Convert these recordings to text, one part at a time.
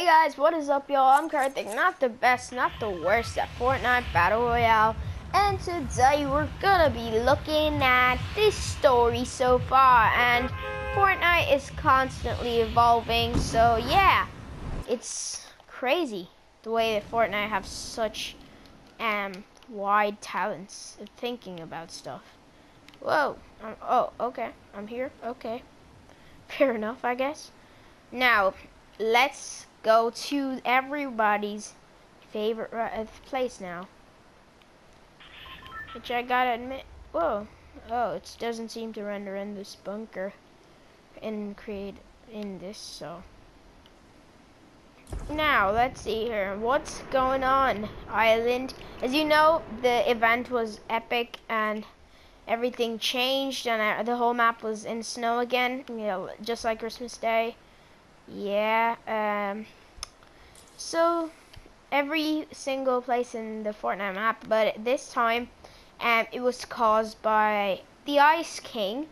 Hey guys, what is up y'all? I'm Karthik, not the best, not the worst at Fortnite Battle Royale. And today we're gonna be looking at this story so far. And Fortnite is constantly evolving, so yeah, it's crazy the way that Fortnite have such wide talents of thinking about stuff. Whoa, oh, okay, I'm here, okay. Fair enough, I guess. Now, let's go to everybody's favorite place now. Which I gotta admit, whoa, oh, it doesn't seem to render in this bunker and create in this, so. Now, let's see here, what's going on, Island? As you know, the event was epic and everything changed and the whole map was in snow again, you know, just like Christmas Day. Yeah, so every single place in the Fortnite map, but this time it was caused by the Ice King,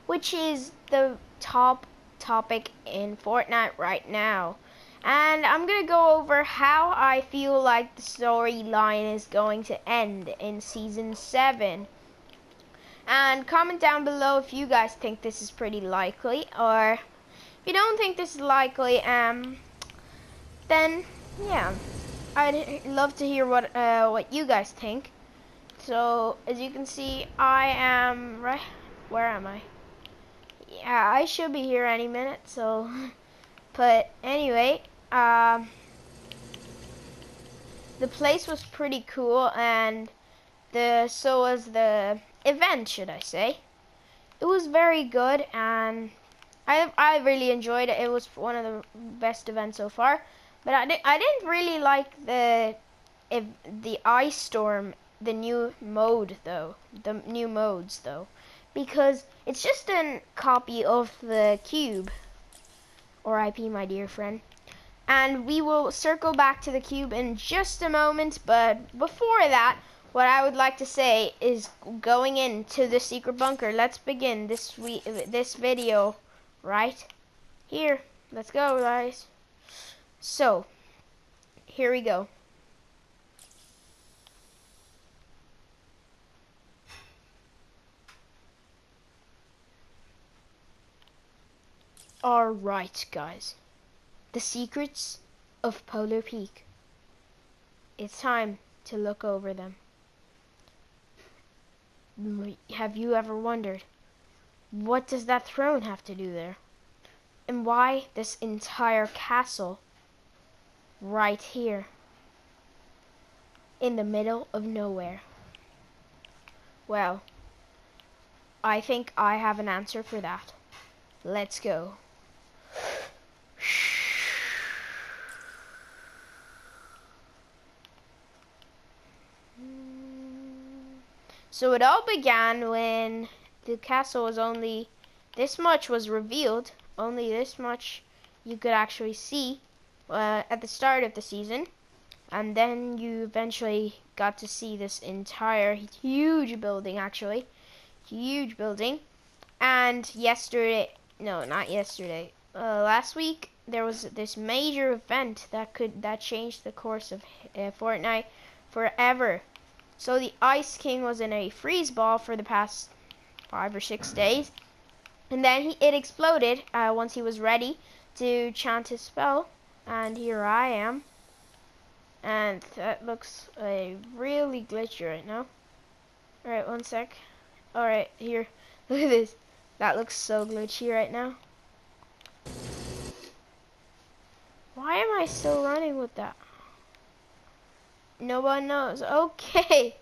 which is the top topic in Fortnite right now. And I'm gonna go over how I feel like the storyline is going to end in Season 7. And comment down below if you guys think this is pretty likely, or if you don't think this is likely, then yeah, I'd love to hear what you guys think. So as you can see, I am right. Where am I? Yeah, I should be here any minute. So, but anyway, the place was pretty cool, and so was the event, should I say? It was very good, and I really enjoyed it. It was one of the best events so far. But I didn't really like the ice storm, the new mode though, the new modes though, because it's just a copy of the cube, or IP, my dear friend. And we will circle back to the cube in just a moment. But before that, what I would like to say is going into the secret bunker. Let's begin this video right here. Let's go, guys. So, here we go. Alright, guys. The secrets of Polar Peak. It's time to look over them. Have you ever wondered, what does that throne have to do there? And why this entire castle right here in the middle of nowhere? Well, I think I have an answer for that. Let's go. So it all began when the castle was only this much was revealed, only this much you could actually see at the start of the season, and then you eventually got to see this entire huge building, actually huge building. And yesterday, no, not yesterday, last week there was this major event that changed the course of Fortnite forever. So the Ice King was in a freeze ball for the past 5 or 6 days, and then it exploded once he was ready to chant his spell. And here I am, and that looks really glitchy right now. Alright, one sec. Alright, here, look at this. That looks so glitchy right now. Why am I still running with that? No one knows. Okay.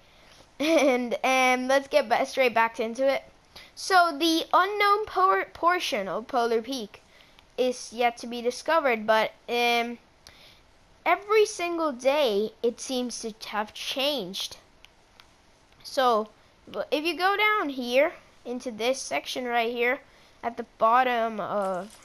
And let's get straight back into it. So the unknown portion of Polar Peak is yet to be discovered, but every single day it seems to have changed. So if you go down here into this section right here at the bottom of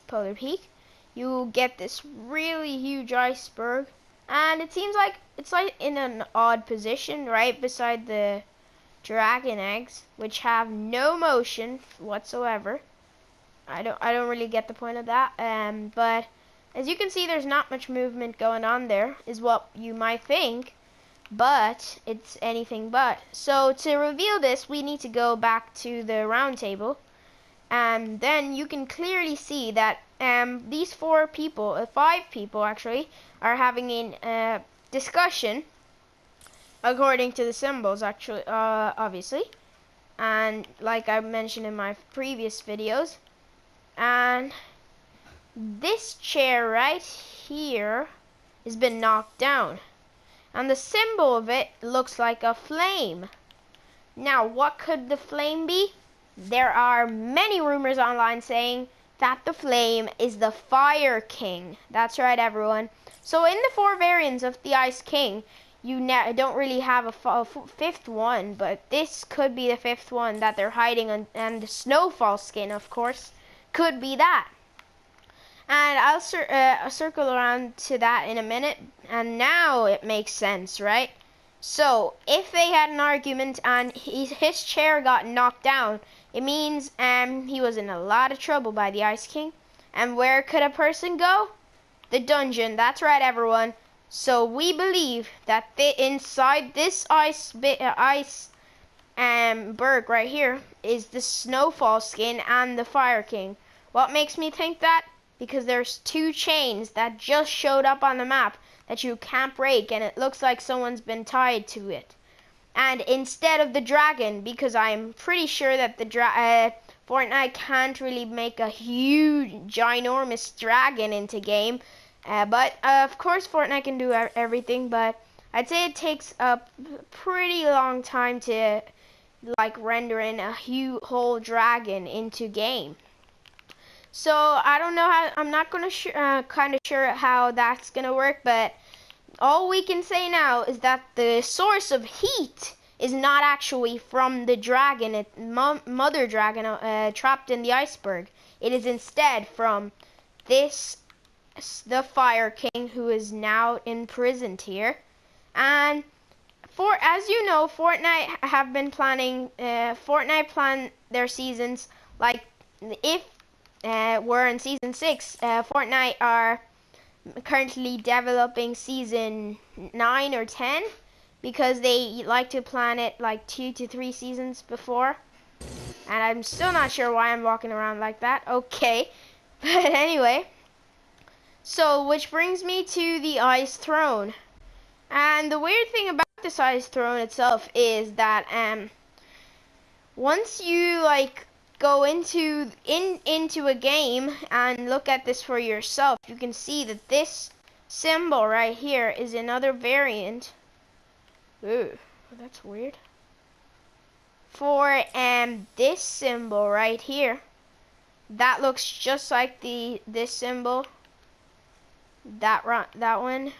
Polar Peak, you will get this really huge iceberg, and it seems like it's like in an odd position right beside the dragon eggs, which have no motion whatsoever. I don't really get the point of that, but As you can see, there's not much movement going on there, is what you might think, but it's anything but. So to reveal this, we need to go back to the round table, and then you can clearly see that these 4 people, 5 people actually, are having a discussion according to the symbols, actually, obviously, and like I mentioned in my previous videos. And this chair right here has been knocked down, and the symbol of it looks like a flame. Now, what could the flame be? There are many rumors online saying that the flame is the Fire King. That's right, everyone. So in the 4 variants of the Ice King, you don't really have a 5th one, but this could be the 5th one that they're hiding, and the Snowfall skin, of course, could be that. And I'll circle around to that in a minute, and now it makes sense, right? So, if they had an argument and his chair got knocked down, it means he was in a lot of trouble by the Ice King. And where could a person go? The dungeon. That's right, everyone. So we believe that inside this berg right here is the Snowfall skin and the Fire King. What makes me think that? Because there's 2 chains that just showed up on the map that you can't break, and it looks like someone's been tied to it. And instead of the dragon, because I'm pretty sure that the Fortnite can't really make a huge, ginormous dragon into game, but of course Fortnite can do everything, but I'd say it takes a pretty long time to like render in a whole dragon into game. So I don't know how, I'm not gonna kind of sure how that's gonna work, but all we can say now is that the source of heat is not actually from the dragon, mother dragon trapped in the iceberg. It is instead from the Fire King, who is now imprisoned here. And as you know, Fortnite have been planning. Fortnite plan their seasons like if we're in season 6. Fortnite are currently developing season 9 or 10 because they like to plan it like 2 to 3 seasons before. And I'm still not sure why I'm walking around like that. Okay, but anyway. So, which brings me to the Ice Throne. And the weird thing about this Ice Throne itself is that once you like go into a game and look at this for yourself, you can see that this symbol right here is another variant. Ooh, that's weird. For this symbol right here, that looks just like this symbol. That one.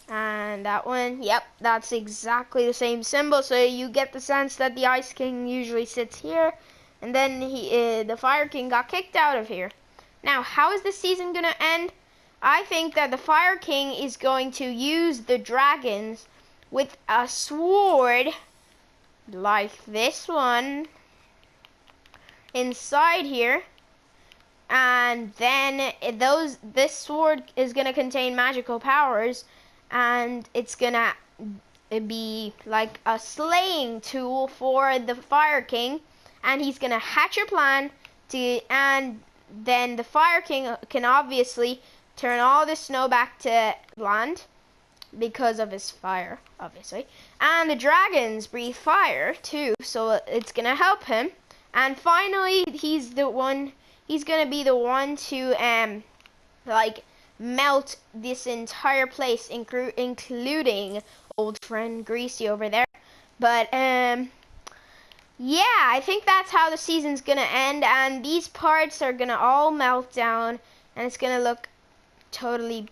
And that one, yep, that's exactly the same symbol. So you get the sense that the Ice King usually sits here, and then the Fire King got kicked out of here. Now, how is the season gonna end? I think that the Fire King is going to use the dragons with a sword like this one inside here. And then this sword is gonna contain magical powers, and it's gonna be like a slaying tool for the Fire King, and he's gonna hatch a plan and then the Fire King can obviously turn all the snow back to land because of his fire, obviously. And the dragons breathe fire too, so it's gonna help him. And finally, he's gonna be the one to like melt this entire place, including old friend Greasy over there. But yeah, I think that's how the season's gonna end, and these parts are gonna all melt down, and it's gonna look totally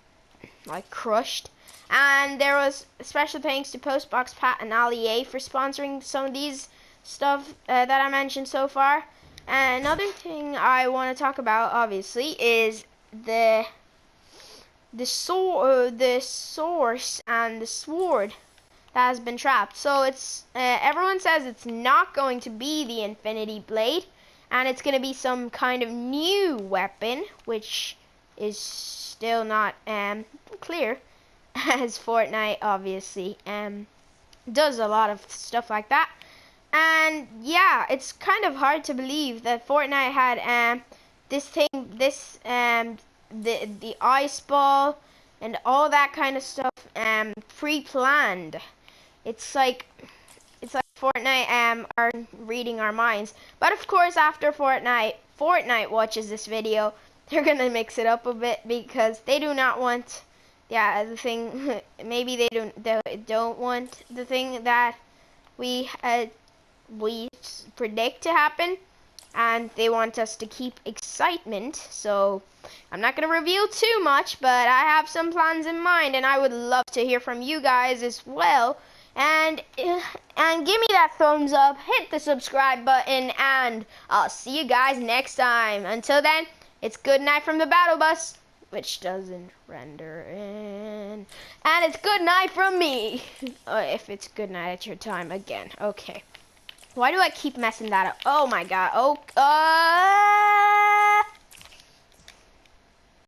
like crushed. And there was special thanks to Postbox Pat and Ali A for sponsoring some of these stuff that I mentioned so far. And another thing I want to talk about, obviously, is the source and the sword that has been trapped. So it's everyone says it's not going to be the Infinity Blade, and it's going to be some kind of new weapon, which is still not clear, as Fortnite obviously does a lot of stuff like that. And yeah, it's kind of hard to believe that Fortnite had the ice ball and all that kind of stuff pre-planned. It's like Fortnite are reading our minds. But of course, after Fortnite watches this video, they're gonna mix it up a bit because they do not want, yeah, the thing. Maybe they don't want the thing that we predict to happen, and they want us to keep excitement. So I'm not gonna reveal too much, but I have some plans in mind, and I would love to hear from you guys as well. And give me that thumbs up, hit the subscribe button, and I'll see you guys next time. Until then, it's good night from the battle bus, which doesn't render in, and it's good night from me. If it's good night at your time again. Okay. Why do I keep messing that up? Oh my god. Oh.